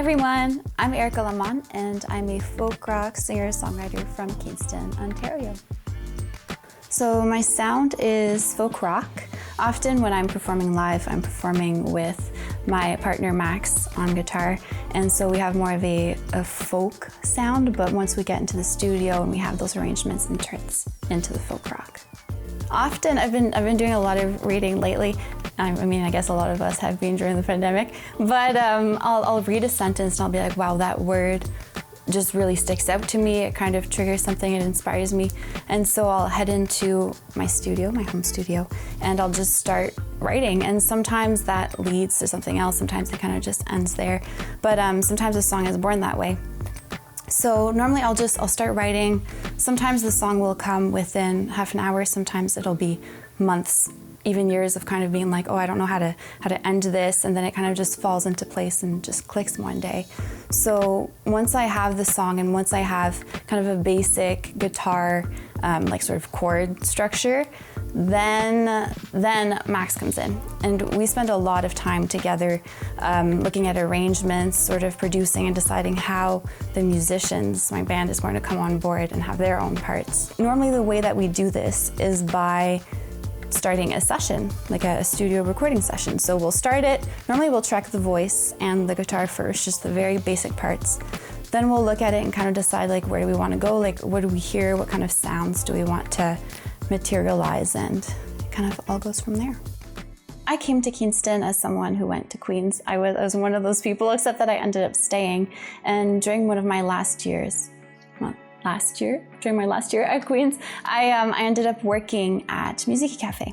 everyone, I'm Erika Lamon and I'm a folk rock singer-songwriter from Kingston, Ontario. So my sound is folk rock. Often when I'm performing live, I'm performing with my partner Max on guitar, and so we have more of a folk sound, but once we get into the studio and we have those arrangements, it turns into the folk rock. Often I've been doing a lot of reading lately. I mean, I guess a lot of us have been during the pandemic, but I'll read a sentence and I'll be like, wow, that word just really sticks out to me. It kind of triggers something, it inspires me. And so I'll head into my studio, my home studio, and I'll just start writing. And sometimes that leads to something else. Sometimes it kind of just ends there. But sometimes a song is born that way. So normally I'll start writing. Sometimes the song will come within half an hour. Sometimes it'll be months, even years of kind of being like, oh, I don't know how to end this, and then it kind of just falls into place and just clicks one day. So once I have the song and once I have kind of a basic guitar, like sort of chord structure, then Max comes in, and we spend a lot of time together looking at arrangements, sort of producing and deciding how the musicians, my band, is going to come on board and have their own parts. Normally the way that we do this is by starting a session, like a studio recording session. So we'll start it. Normally we'll track the voice and the guitar first, just the very basic parts. Then we'll look at it and kind of decide, like, where do we want to go? Like, what do we hear? What kind of sounds do we want to materialize? And it kind of all goes from there. I came to Kingston as someone who went to Queen's. I was one of those people, except that I ended up staying. And during one of my last years, during my last year at Queen's, I ended up working at Music Cafe.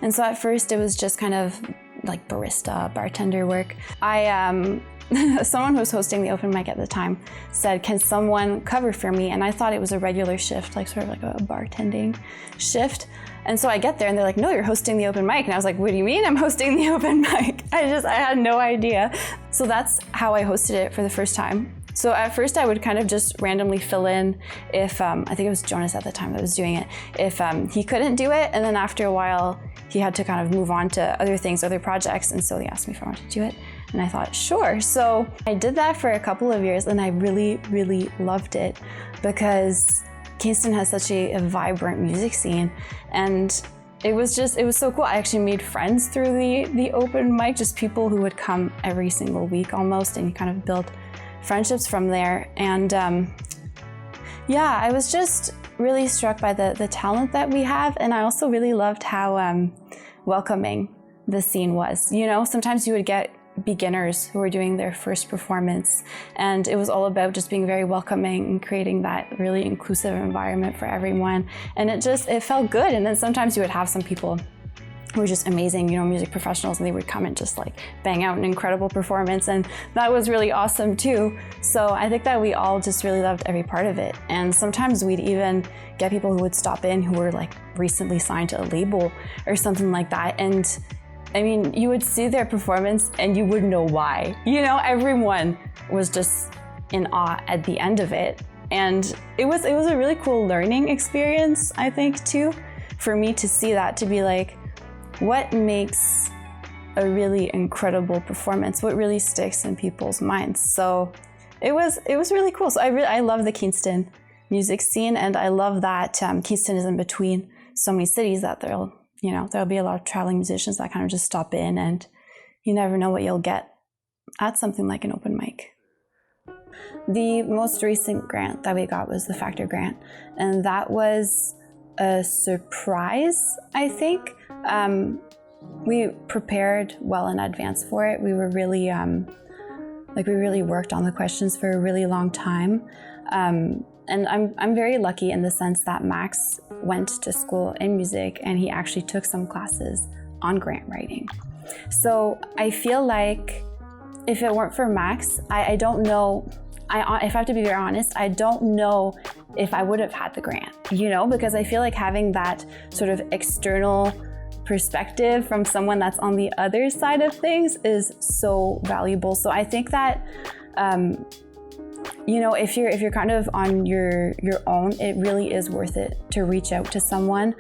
And so at first it was just kind of like barista, bartender work. Someone who was hosting the open mic at the time said, can someone cover for me? And I thought it was a regular shift, like sort of like a bartending shift. And so I get there and they're like, no, you're hosting the open mic. And I was like, what do you mean I'm hosting the open mic? I had no idea. So that's how I hosted it for the first time. So at first I would kind of just randomly fill in if, I think it was Jonas at the time that was doing it, if he couldn't do it, and then after a while he had to kind of move on to other things, other projects, and so he asked me if I wanted to do it, and I thought, sure. So I did that for a couple of years and I really, really loved it because Kingston has such a vibrant music scene, and it was so cool. I actually made friends through the open mic, just people who would come every single week almost, and you kind of build friendships from there. And yeah, I was just really struck by the talent that we have, and I also really loved how welcoming the scene was. You know, sometimes you would get beginners who were doing their first performance, and it was all about just being very welcoming and creating that really inclusive environment for everyone, and it felt good. And then sometimes you would have some people who were just amazing, you know, music professionals, and they would come and just like bang out an incredible performance, and that was really awesome too. So I think that we all just really loved every part of it. And sometimes we'd even get people who would stop in who were like recently signed to a label or something like that, and I mean, you would see their performance and you wouldn't know why. You know, everyone was just in awe at the end of it. And it was a really cool learning experience, I think, too, for me to see that, to be like, what makes a really incredible performance? What really sticks in people's minds? So it was really cool. So I love the Kingston music scene, and I love that Kingston is in between so many cities that there'll be a lot of traveling musicians that kind of just stop in, and you never know what you'll get at something like an open mic. The most recent grant that we got was the Factor grant, and that was a surprise, I think. We prepared well in advance for it. We were really, we really worked on the questions for a really long time. And I'm very lucky in the sense that Max went to school in music and he actually took some classes on grant writing. So I feel like if it weren't for Max, I don't know, if I have to be very honest, I don't know if I would have had the grant, you know, because I feel like having that sort of external perspective from someone that's on the other side of things is so valuable. So I think that, you know, if you're kind of on your own, it really is worth it to reach out to someone.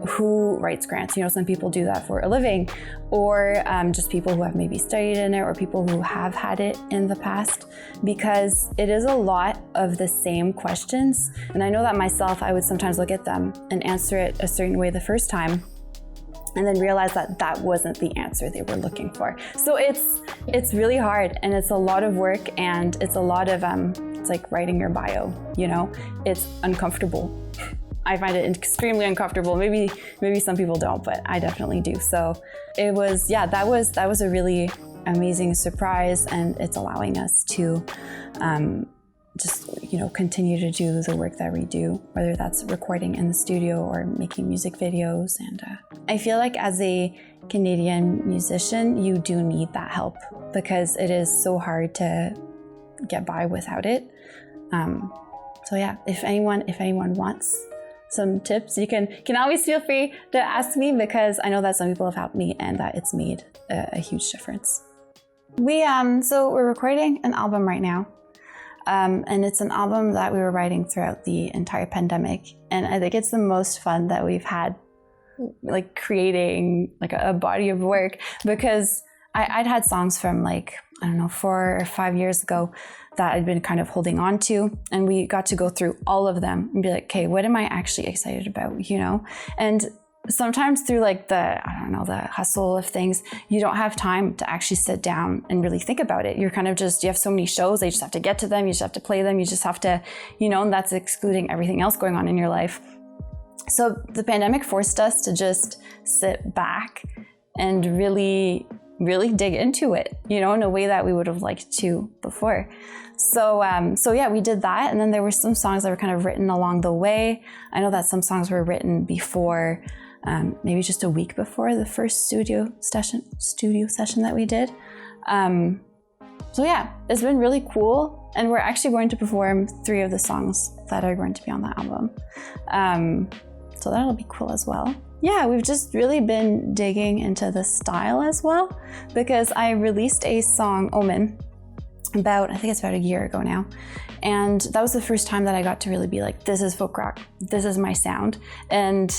who writes grants. You know, some people do that for a living, or just people who have maybe studied in it, or people who have had it in the past, because it is a lot of the same questions. And I know that myself, I would sometimes look at them and answer it a certain way the first time, and then realize that that wasn't the answer they were looking for. So it's really hard, and it's a lot of work, and it's a lot of, it's like writing your bio, you know? It's uncomfortable. I find it extremely uncomfortable. Maybe some people don't, but I definitely do. So it was, yeah, that was a really amazing surprise, and it's allowing us to just, you know, continue to do the work that we do, whether that's recording in the studio or making music videos. And I feel like as a Canadian musician, you do need that help, because it is so hard to get by without it. So yeah, if anyone wants some tips, you can always feel free to ask me, because I know that some people have helped me and that it's made a huge difference. So we're recording an album right now. And it's an album that we were writing throughout the entire pandemic. And I think it's the most fun that we've had, like creating like a body of work, because I'd had songs from like, I don't know, 4 or 5 years ago that I'd been kind of holding on to. And we got to go through all of them and be like, okay, what am I actually excited about, you know? And sometimes through like the hustle of things, you don't have time to actually sit down and really think about it. You're kind of just, you have so many shows that you just have to get to them. You just have to play them. You just have to, you know, and that's excluding everything else going on in your life. So the pandemic forced us to just sit back and really dig into it, you know, in a way that we would have liked to before. So yeah, we did that. And then there were some songs that were kind of written along the way. I know that some songs were written before, maybe just a week before the first studio session that we did. So yeah, it's been really cool. And we're actually going to perform 3 of the songs that are going to be on the album. So that'll be cool as well. Yeah, we've just really been digging into the style as well, because I released a song, Omen, I think it's about a year ago now. And that was the first time that I got to really be like, this is folk rock, this is my sound. And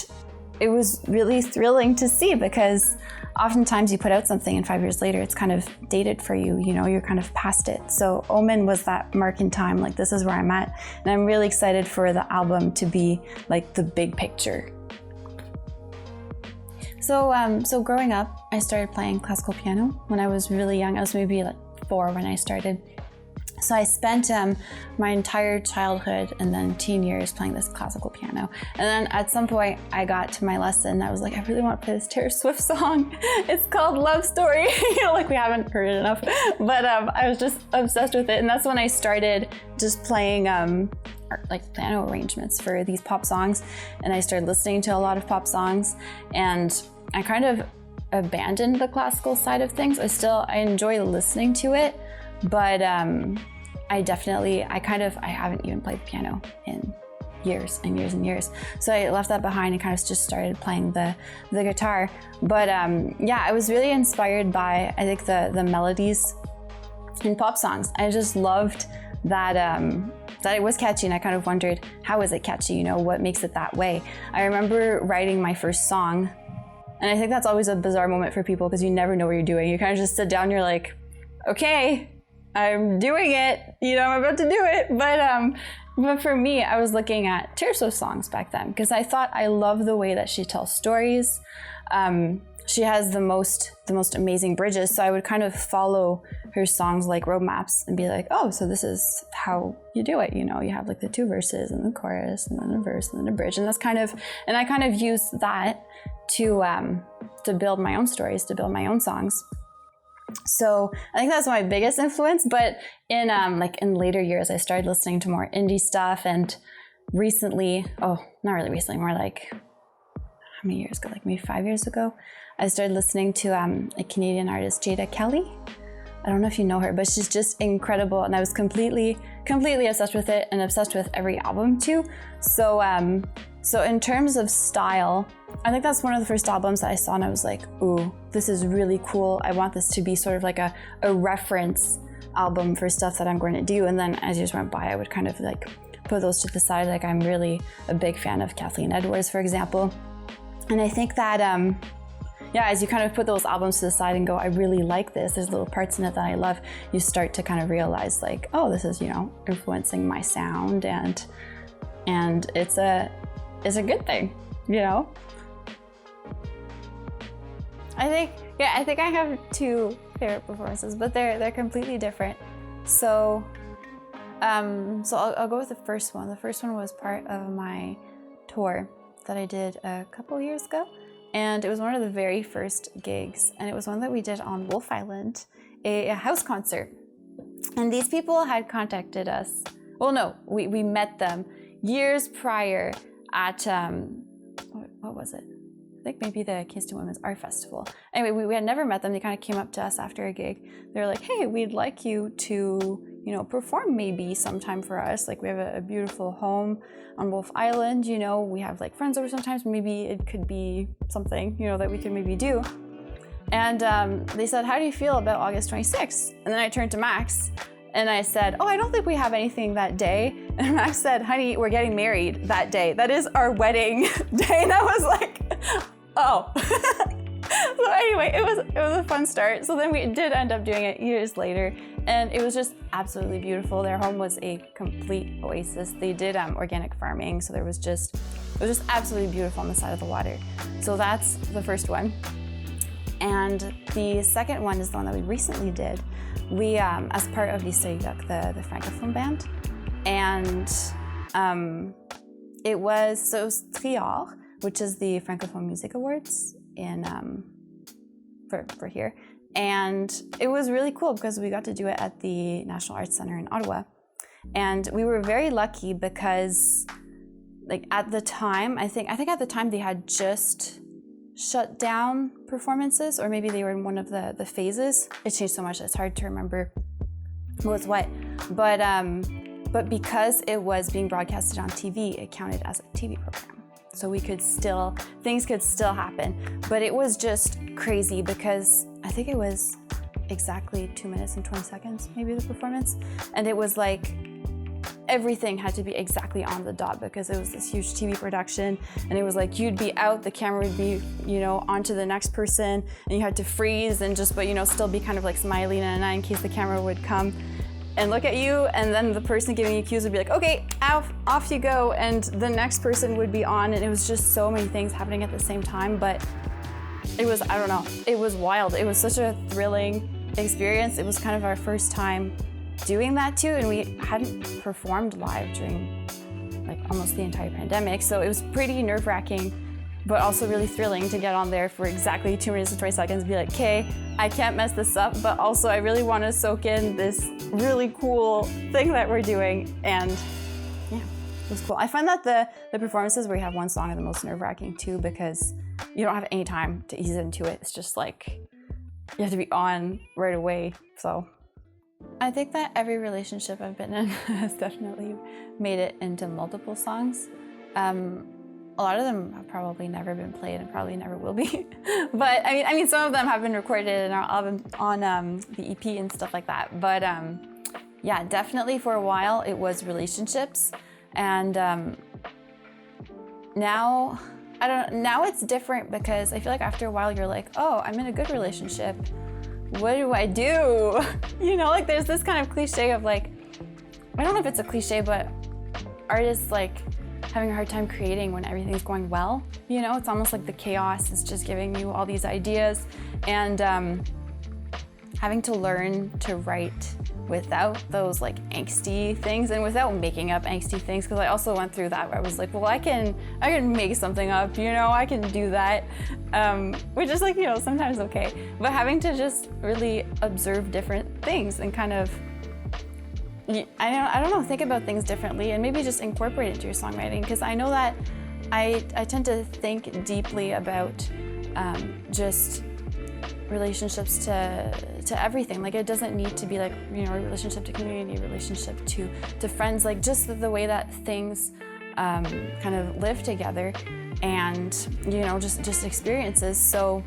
it was really thrilling to see, because oftentimes you put out something and 5 years later it's kind of dated for you, you know, you're kind of past it. So Omen was that mark in time, like this is where I'm at. And I'm really excited for the album to be like the big picture. So growing up, I started playing classical piano when I was really young. I was maybe like 4 when I started. So I spent my entire childhood and then teen years playing this classical piano. And then at some point I got to my lesson and I was like, I really want to play this Taylor Swift song. It's called Love Story. You know, like we haven't heard it enough. But I was just obsessed with it. And that's when I started just playing like piano arrangements for these pop songs. And I started listening to a lot of pop songs. And I kind of abandoned the classical side of things. I enjoy listening to it. But I haven't even played the piano in years and years and years. So I left that behind and kind of just started playing the guitar. But yeah, I was really inspired by, I think, the melodies in pop songs. I just loved that it was catchy, and I kind of wondered, how is it catchy? You know, what makes it that way? I remember writing my first song, and I think that's always a bizarre moment for people because you never know what you're doing. You kind of just sit down, you're like, okay, I'm doing it, you know, I'm about to do it. But for me, I was looking at Taylor Swift songs back then because I thought I love the way that she tells stories. She has the most amazing bridges. So I would kind of follow her songs like roadmaps and be like, oh, so this is how you do it. You know, you have like the 2 verses and the chorus and then a verse and then a bridge. And I kind of used that to build my own stories, to build my own songs. So I think that's my biggest influence, but in later years, I started listening to more indie stuff, and recently, not really recently, more like, how many years ago, like maybe 5 years ago, I started listening to a Canadian artist, Jada Kelly. I don't know if you know her, but she's just incredible, and I was completely obsessed with it, and obsessed with every album too. So in terms of style, I think that's one of the first albums that I saw and I was like, ooh, this is really cool. I want this to be sort of like a reference album for stuff that I'm going to do. And then as years went by, I would kind of like put those to the side. Like I'm really a big fan of Kathleen Edwards, for example. And I think that, yeah, as you kind of put those albums to the side and go, I really like this, there's little parts in it that I love, you start to kind of realize like, oh, this is, you know, influencing my sound, and it's a good thing, you know? I think I have two favorite performances, but they're completely different. So I'll go with the first one. The first one was part of my tour that I did a couple years ago, and it was one of the very first gigs, and it was one that we did on Wolf Island, a house concert. And these people had contacted us. Well, no, we met them years prior at what was it? I think maybe the Kingston Women's Art Festival. Anyway, we had never met them. They kind of came up to us after a gig. They were like, hey, we'd like you to, you know, perform maybe sometime for us. Like, we have a beautiful home on Wolf Island, you know, we have like friends over sometimes. Maybe it could be something, you know, that we could maybe do. And they said, how do you feel about August 26th? And then I turned to Max and I said, oh, I don't think we have anything that day. And Max said, honey, we're getting married that day. That is our wedding day. And I was like, oh. So anyway, it was a fun start. So then we did end up doing it years later, and it was just absolutely beautiful. Their home was a complete oasis. They did organic farming, so it was just absolutely beautiful on the side of the water. So that's the first one. And the second one is the one that we recently did. We, as part of the the Francophone band, and it was Trior, which is the Francophone Music Awards in for here, and it was really cool because we got to do it at the National Arts Centre in Ottawa, and we were very lucky because, like, at the time, I think at the time they had just shut down performances, or maybe they were in one of the phases. It changed so much, it's hard to remember what was what, but because it was being broadcasted on TV, it counted as a TV program. So things could still happen. But it was just crazy because I think it was exactly 2 minutes and 20 seconds, maybe, the performance. And it was like, everything had to be exactly on the dot because it was this huge TV production. And it was like, you'd be out, the camera would be, you know, onto the next person, and you had to freeze and but, you know, still be kind of like smiling in case the camera would come and look at you, and then the person giving you cues would be like, okay, off you go, and the next person would be on, and it was just so many things happening at the same time. But it was, I don't know, it was wild. It was such a thrilling experience. It was kind of our first time doing that too, and we hadn't performed live during like almost the entire pandemic, so it was pretty nerve-wracking, but also really thrilling to get on there for exactly 2 minutes and 20 seconds and be like, okay, I can't mess this up, but also I really want to soak in this really cool thing that we're doing. And yeah, it was cool. I find that the performances where you have one song are the most nerve-wracking too, because you don't have any time to ease into it. It's just like, you have to be on right away. So I think that every relationship I've been in has definitely made it into multiple songs. A lot of them have probably never been played and probably never will be. But I mean, some of them have been recorded and are on the EP and stuff like that. But yeah, definitely for a while it was relationships, and now it's different because I feel like after a while you're like, oh, I'm in a good relationship. What do I do? You know, like there's this kind of cliche of like, I don't know if it's a cliche, but artists like having a hard time creating when everything's going well. You know, it's almost like the chaos is just giving you all these ideas, and having to learn to write without those like angsty things and without making up angsty things, because I also went through that where I was like, well, I can make something up, you know, I can do that, which is like, you know, sometimes okay, but having to just really observe different things and kind of, I don't know, think about things differently and maybe just incorporate it into your songwriting, because I know that I tend to think deeply about just relationships to everything. Like, it doesn't need to be like, you know, a relationship to community, a relationship to friends, like just the way that things kind of live together, and, you know, just experiences. So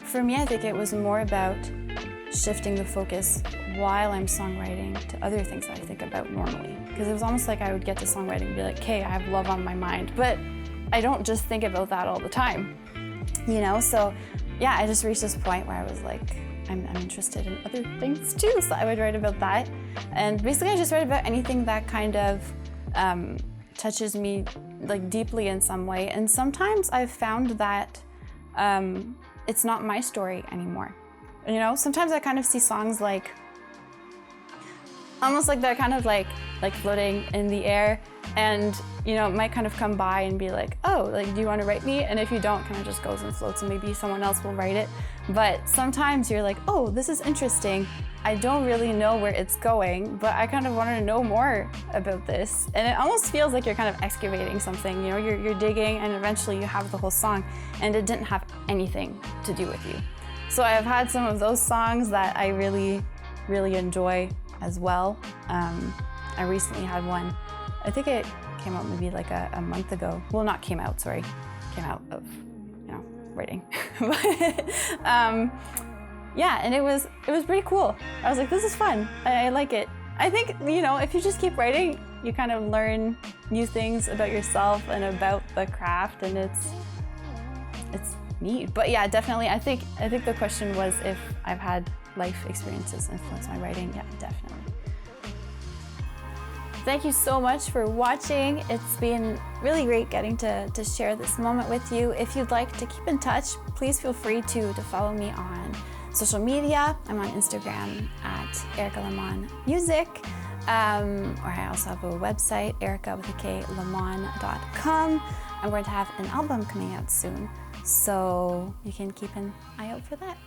for me, I think it was more about shifting the focus while I'm songwriting to other things that I think about normally. Because it was almost like I would get to songwriting and be like, okay, I have love on my mind. But I don't just think about that all the time, you know? So yeah, I just reached this point where I was like, I'm interested in other things too, so I would write about that. And basically I just write about anything that kind of touches me like deeply in some way. And sometimes I've found that it's not my story anymore. You know, sometimes I kind of see songs like, almost like they're kind of like floating in the air, and you know, it might kind of come by and be like, oh, like, do you want to write me? And if you don't, kind of just goes and floats, and maybe someone else will write it. But sometimes you're like, oh, this is interesting. I don't really know where it's going, but I kind of want to know more about this. And it almost feels like you're kind of excavating something, you know, you're digging, and eventually you have the whole song, and it didn't have anything to do with you. So I've had some of those songs that I really, really enjoy as well. I recently had one, I think it came out maybe like a month ago. Well, not came out, sorry. Came out of, you know, writing. Yeah, and it was pretty cool. I was like, this is fun. I like it. I think, you know, if you just keep writing, you kind of learn new things about yourself and about the craft, and it's neat. But yeah, definitely, I think the question was if I've had life experiences influence my writing. Yeah, definitely. Thank you so much for watching. It's been really great getting to share this moment with you. If you'd like to keep in touch, please feel free to follow me on social media. I'm on Instagram at Erika Lamon Music. Or I also have a website, erika.lamon.com. I'm going to have an album coming out soon, so you can keep an eye out for that.